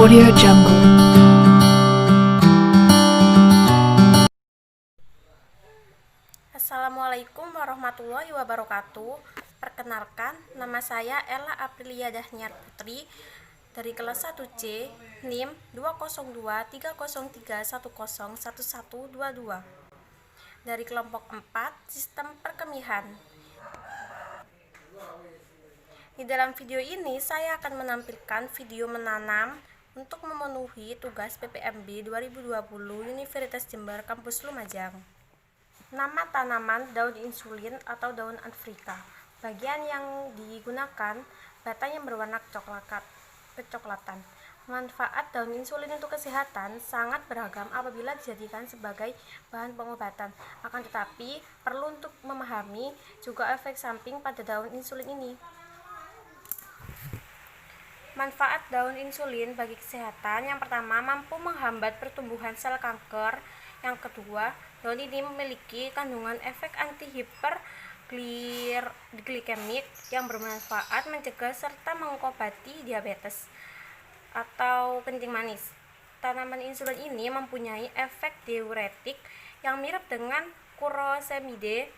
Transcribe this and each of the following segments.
Audio Jungle. Assalamualaikum warahmatullahi wabarakatuh. Perkenalkan, nama saya Ella Aprilia Dahniar Putri dari kelas 1C, NIM 2023031011122 dari kelompok 4 Sistem Perkemihan. Di dalam video ini saya akan menampilkan video menanam untuk memenuhi tugas PPMB 2020 Universitas Jember Kampus Lumajang. Nama tanaman daun insulin atau daun Afrika. Bagian yang digunakan batang yang berwarna kecoklatan. Manfaat daun insulin untuk kesehatan sangat beragam apabila dijadikan sebagai bahan pengobatan. Akan tetapi, perlu untuk memahami juga efek samping pada daun insulin ini. Manfaat daun insulin bagi kesehatan: yang pertama, mampu menghambat pertumbuhan sel kanker. Yang kedua, daun ini memiliki kandungan efek anti-hiperglikemik yang bermanfaat mencegah serta mengobati diabetes atau kencing manis. Tanaman insulin ini mempunyai efek diuretik yang mirip dengan furosemide,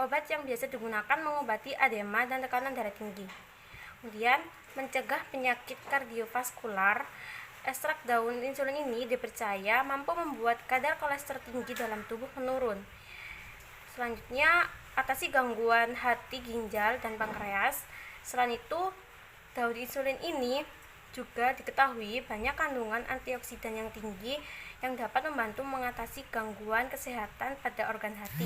obat yang biasa digunakan mengobati edema dan tekanan darah tinggi. Kemudian, mencegah penyakit kardiovaskular. Ekstrak daun insulin ini dipercaya mampu membuat kadar kolesterol tinggi dalam tubuh menurun. Selanjutnya, atasi gangguan hati, ginjal, dan pankreas. Selain itu, daun insulin ini juga diketahui banyak kandungan antioksidan yang tinggi yang dapat membantu mengatasi gangguan kesehatan pada organ hati.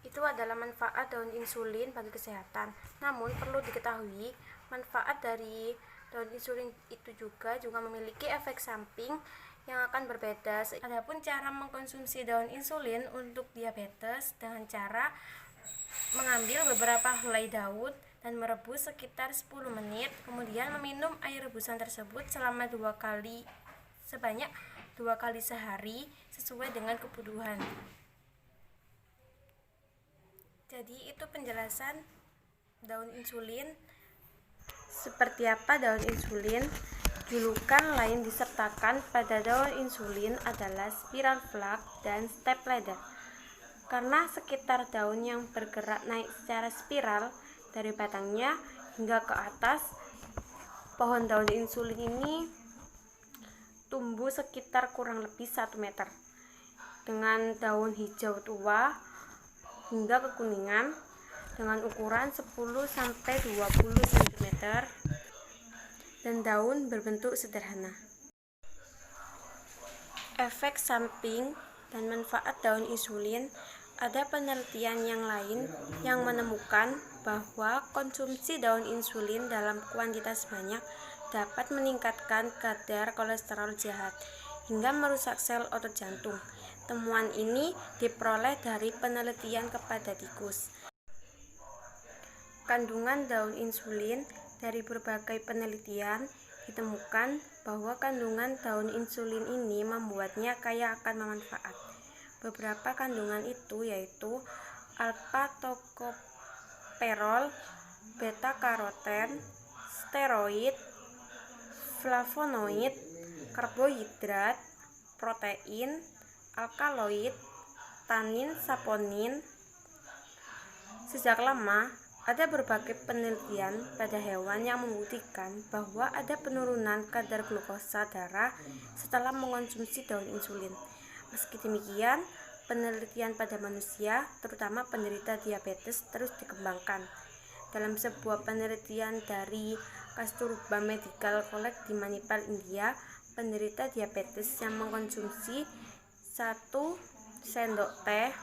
Itu adalah manfaat daun insulin bagi kesehatan. Namun perlu diketahui, manfaat dari daun insulin itu juga memiliki efek samping yang akan berbeda. Adapun cara mengkonsumsi daun insulin untuk diabetes dengan cara mengambil beberapa helai daun dan merebus sekitar 10 menit, kemudian meminum air rebusan tersebut selama sebanyak 2 kali sehari sesuai dengan kebutuhan. Jadi itu penjelasan daun insulin. Seperti apa daun insulin? Julukan lain disertakan pada daun insulin adalah spiral flag dan step ladder. Karena sekitar daun yang bergerak naik secara spiral dari batangnya hingga ke atas, pohon daun insulin ini tumbuh sekitar kurang lebih 1 meter dengan daun hijau tua hingga kekuningan dengan ukuran 10-20 cm dan daun berbentuk sederhana. Efek samping dan manfaat daun insulin. Ada penelitian yang lain yang menemukan bahwa konsumsi daun insulin dalam kuantitas banyak dapat meningkatkan kadar kolesterol jahat hingga merusak sel otot jantung. Temuan ini diperoleh dari penelitian kepada tikus. Kandungan daun insulin. Dari berbagai penelitian ditemukan bahwa kandungan daun insulin ini membuatnya kaya akan manfaat. Beberapa kandungan itu yaitu alpha-tokoperol, beta-karoten, steroid, flavonoid, karbohidrat, protein, alkaloid, tanin, saponin. Sejak lama ada berbagai penelitian pada hewan yang membuktikan bahwa ada penurunan kadar glukosa darah setelah mengonsumsi daun insulin. Meski demikian, penelitian pada manusia, terutama penderita diabetes, terus dikembangkan. Dalam sebuah penelitian dari Kasturba Medical College di Manipal, India, penderita diabetes yang mengkonsumsi 1 sendok teh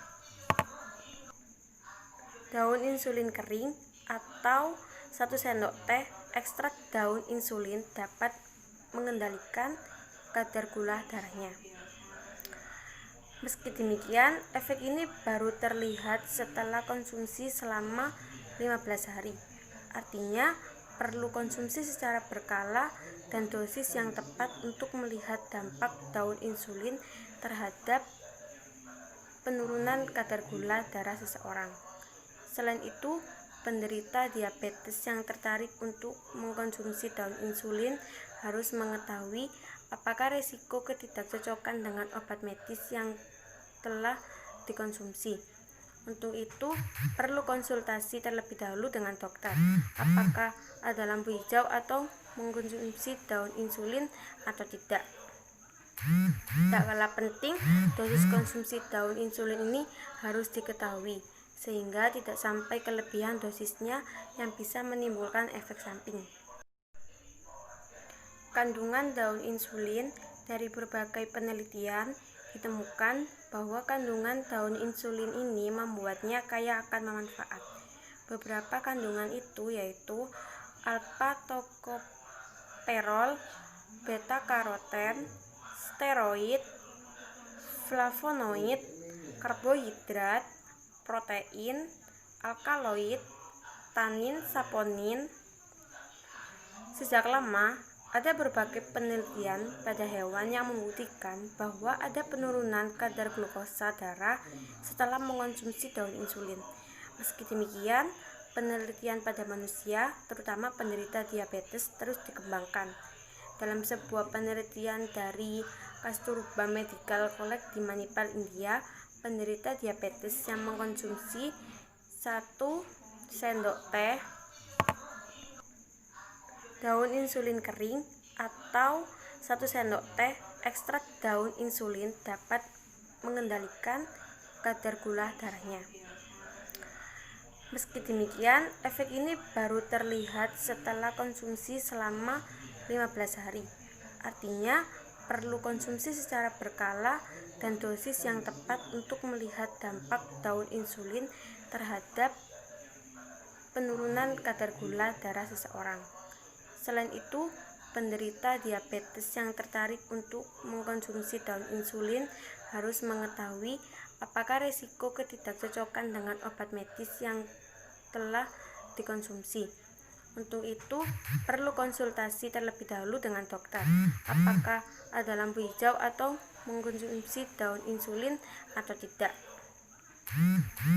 daun insulin kering atau 1 sendok teh ekstrak daun insulin dapat mengendalikan kadar gula darahnya. Meski demikian, efek ini baru terlihat setelah konsumsi selama 15 hari. Artinya, perlu konsumsi secara berkala dan dosis yang tepat untuk melihat dampak daun insulin terhadap penurunan kadar gula darah seseorang. Selain itu, penderita diabetes yang tertarik untuk mengkonsumsi daun insulin harus mengetahui apakah risiko ketidakcocokan dengan obat medis yang telah dikonsumsi. Untuk itu, perlu konsultasi terlebih dahulu dengan dokter. Apakah ada lampu hijau atau mengkonsumsi daun insulin atau tidak. Tak kalah penting, dosis konsumsi daun insulin ini harus diketahui, sehingga tidak sampai kelebihan dosisnya yang bisa menimbulkan efek samping. Kandungan daun insulin. Dari berbagai penelitian ditemukan bahwa kandungan daun insulin ini membuatnya kaya akan manfaat. Beberapa kandungan itu yaitu alpha-tokoperol, beta-karoten, steroid, flavonoid, karbohidrat, protein, alkaloid, tanin, saponin. Sejak lama ada berbagai penelitian pada hewan yang membuktikan bahwa ada penurunan kadar glukosa darah setelah mengonsumsi daun insulin. Meski demikian, penelitian pada manusia, terutama penderita diabetes, terus dikembangkan. Dalam sebuah penelitian dari Kasturba Medical College di Manipal, India, penderita diabetes yang mengkonsumsi 1 sendok teh daun insulin kering atau 1 sendok teh ekstrak daun insulin dapat mengendalikan kadar gula darahnya. Meski demikian, efek ini baru terlihat setelah konsumsi selama 15 hari. Artinya, perlu konsumsi secara berkala dan dosis yang tepat untuk melihat dampak daun insulin terhadap penurunan kadar gula darah seseorang. Selain itu, penderita diabetes yang tertarik untuk mengkonsumsi daun insulin harus mengetahui apakah risiko ketidakcocokan dengan obat medis yang telah dikonsumsi. Untuk itu, perlu konsultasi terlebih dahulu dengan dokter. Apakah ada lampu hijau atau mengkonsumsi daun insulin atau tidak.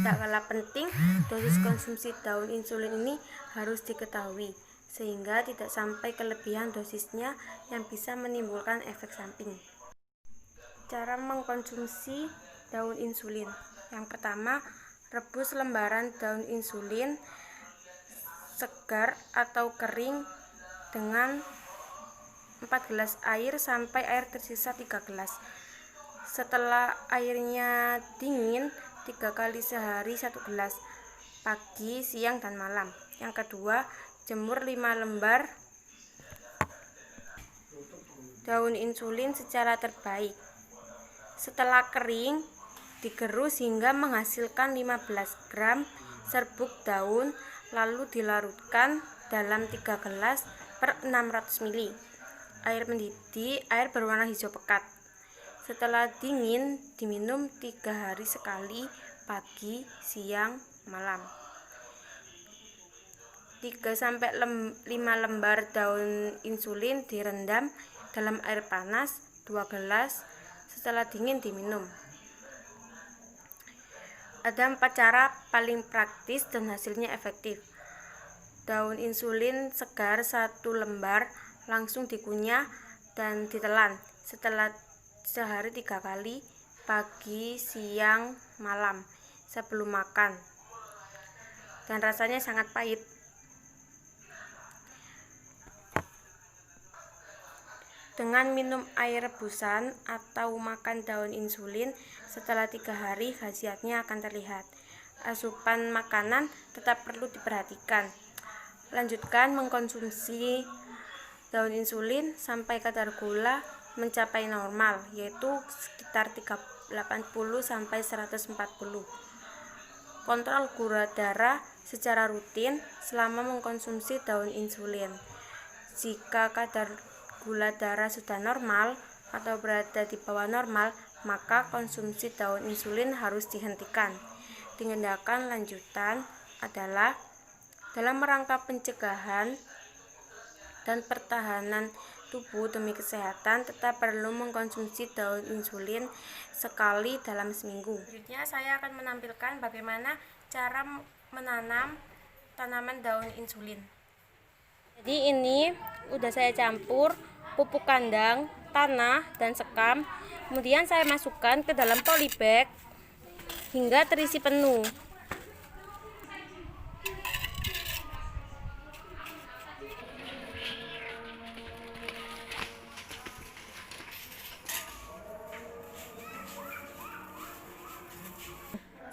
Tak kalah penting, dosis konsumsi daun insulin ini harus diketahui, sehingga tidak sampai kelebihan dosisnya yang bisa menimbulkan efek samping. Cara mengkonsumsi daun insulin. Yang pertama, rebus lembaran daun insulin segar atau kering dengan 4 gelas air sampai air tersisa 3 gelas. Setelah airnya dingin, 3 kali sehari 1 gelas, pagi, siang, dan malam. Yang kedua, jemur 5 lembar daun insulin secara terbaik. Setelah kering, digerus hingga menghasilkan 15 gram serbuk daun, lalu dilarutkan dalam 3 gelas per 600 ml air mendidih, air berwarna hijau pekat. Setelah dingin, diminum 3 hari sekali, pagi, siang, malam. 3-5 lembar daun insulin direndam dalam air panas 2 gelas, setelah dingin diminum. Ada 4 cara paling praktis dan hasilnya efektif. Daun insulin segar 1 lembar langsung dikunyah dan ditelan setelah sehari 3 kali, pagi, siang, malam, sebelum makan. Dan rasanya sangat pahit. Dengan minum air rebusan atau makan daun insulin setelah 3 hari, khasiatnya akan terlihat. Asupan makanan tetap perlu diperhatikan. Lanjutkan mengkonsumsi daun insulin sampai kadar gula mencapai normal, yaitu sekitar 80-140. Kontrol gula darah secara rutin selama mengkonsumsi daun insulin. Jika kadar gula darah sudah normal atau berada di bawah normal, maka konsumsi daun insulin harus dihentikan. Tindakan lanjutan adalah dalam rangka pencegahan dan pertahanan tubuh demi kesehatan, tetap perlu mengkonsumsi daun insulin sekali dalam seminggu. Selanjutnya saya akan menampilkan bagaimana cara menanam tanaman daun insulin. Jadi ini udah saya campur pupuk kandang, tanah, dan sekam. Kemudian saya masukkan ke dalam polybag hingga terisi penuh.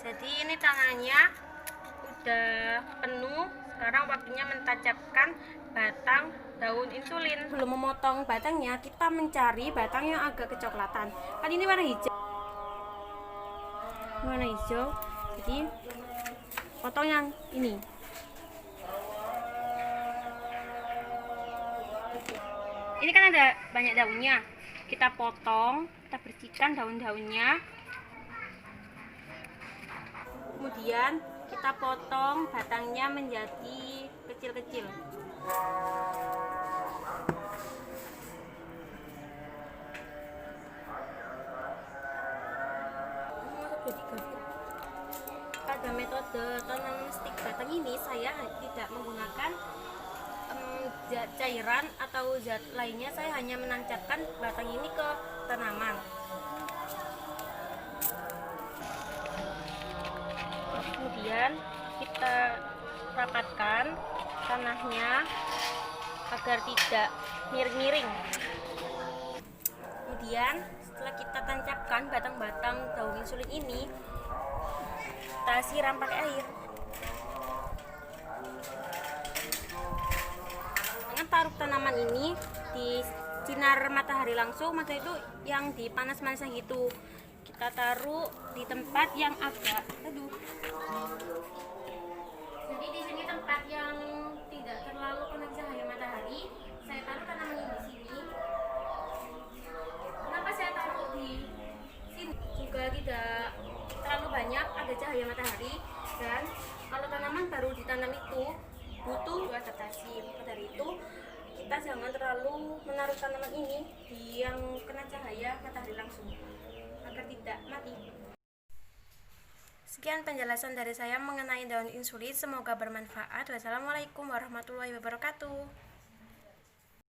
Jadi ini tanahnya udah penuh. Sekarang waktunya mentancapkan batang daun insulin. Belum memotong batangnya, kita mencari batang yang agak kecoklatan. Kan ini warna hijau. Warna hijau. Jadi potong yang ini. Ini kan ada banyak daunnya. Kita potong, kita bersihkan daun-daunnya. Kemudian kita potong batangnya menjadi kecil-kecil. Pada metode tanam stik batang ini saya tidak menggunakan zat cairan atau zat lainnya, saya hanya menancapkan batang ini ke tanaman. Kemudian kita rapatkan tanahnya agar tidak miring-miring. Kemudian setelah kita tancapkan batang-batang daun insulin ini, kita siram pakai air. Dengan taruh tanaman ini di sinar matahari langsung, maka itu yang di panas-panasnya gitu. Kita taruh di tempat yang agak teduh. Jadi di sini tempat yang tidak terlalu kena cahaya matahari. Saya taruh tanaman ini di sini. Kenapa saya taruh di sini? Juga tidak terlalu banyak ada cahaya matahari, dan kalau tanaman baru ditanam itu butuh adaptasi. Maka dari itu kita jangan terlalu menaruh tanaman ini di yang kena cahaya matahari langsung agar tidak mati. Sekian penjelasan dari saya mengenai daun insulin, semoga bermanfaat. Wassalamualaikum warahmatullahi wabarakatuh.